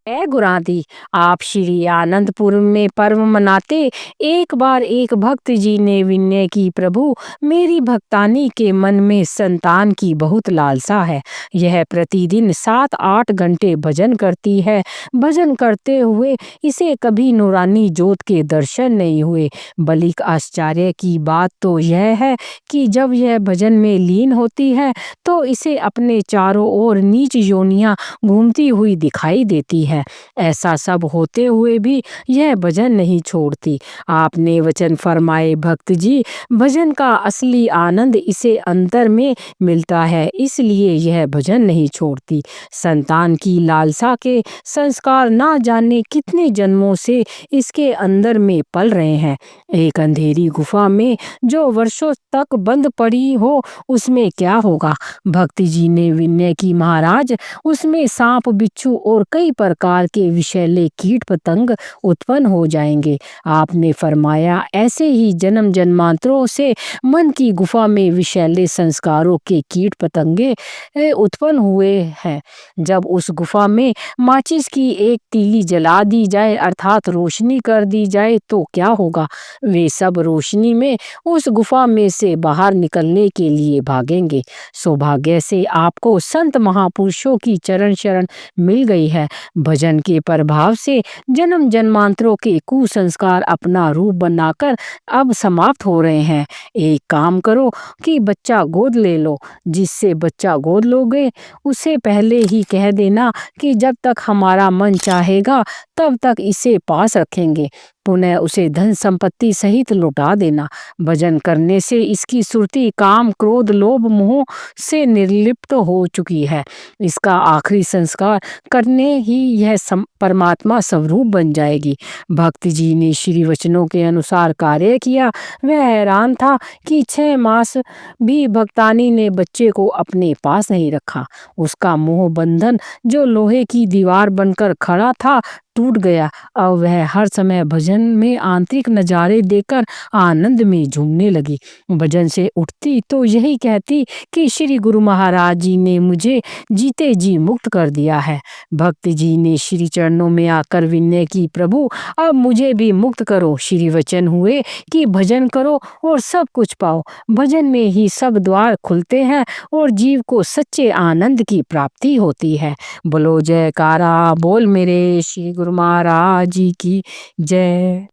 है गुरादी। आप श्री आनंदपुर में पर्व मनाते। एक बार एक भक्त जी ने विनय की, प्रभु मेरी भक्तानी के मन में संतान की बहुत लालसा है। यह प्रतिदिन 7-8 घंटे भजन करती है। भजन करते हुए इसे कभी नूरानी जोत के दर्शन नहीं हुए। बलिक आश्चर्य की बात तो यह है कि जब यह भजन में लीन होती है तो इसे अपने चारों ओर नीच योनियां घूमती हुई दिखाई देती है। ऐसा सब होते हुए भी यह भजन नहीं छोड़ती। आपने वचन फरमाए, भक्त जी भजन का असली आनंद इसे अंतर में मिलता है, इसलिए यह भजन नहीं छोड़ती। संतान की लालसा के संस्कार ना जाने कितने जन्मों से इसके अंदर में पल रहे हैं। एक अंधेरी गुफा में जो वर्षों तक बंद पड़ी हो, उसमें क्या होगा? भक्ति जी ने विनय की, महाराज उसमें सांप, बिच्छू और कई प्रकार के विषैले कीट पतंग उत्पन्न हो जाएंगे। आपने फरमाया, ऐसे ही जन्म जन्मांतरों से मन की गुफा में विषैले संस्कारों के कीट पतंगे उत्पन्न हुए हैं। जब उस गुफा में माचिस की एक तीली जला दी जाए, अर्थात रोशनी कर दी जाए, तो क्या होगा? वे सब रोशनी में उस गुफा में से बाहर निकलने के लिए भागेंगे। सौभाग्य से आपको संत महापुरुषों की चरण शरण मिल गई है। भजन के प्रभाव से जन्म जन्मांतरों के कुसंस्कार अपना रूप बनाकर अब समाप्त हो रहे हैं। एक काम करो कि बच्चा गोद ले लो। जिससे बच्चा गोद लोगे उसे पहले ही कह देना कि जब तक हमारा मन चाहेगा तब तक इसे पास रखेंगे। पुनः उसे धन संपत्ति सहित लौटा देना। भजन करने से इसकी सुरती काम, क्रोध, लोभ, मोह से निर्लिप्त हो चुकी है। इसका आखिरी संस्कार करने ही यह परमात्मा स्वरूप बन जाएगी। भक्त जी ने श्री वचनों के अनुसार कार्य किया। वह हैरान था कि 6 मास भी भक्तानी ने बच्चे को अपने पास नहीं रखा। उसका मोह बंधन जो लोहे की दीवार बनकर खड़ा था टूट गया। अब वह हर समय भजन में आंतरिक नजारे देकर आनंद में झूमने लगी। भजन से उठती तो यही कहती कि श्री गुरु महाराज जी ने मुझे जीते जी मुक्त कर दिया है। भक्त जी ने श्री चरणों में आकर विनय की, प्रभु अब मुझे भी मुक्त करो। श्री वचन हुए कि भजन करो और सब कुछ पाओ। भजन में ही सब द्वार खुलते हैं और जीव को सच्चे आनंद की प्राप्ति होती है। बोलो जयकारा बोल मेरे श्री गुरु महाराज जी की जय।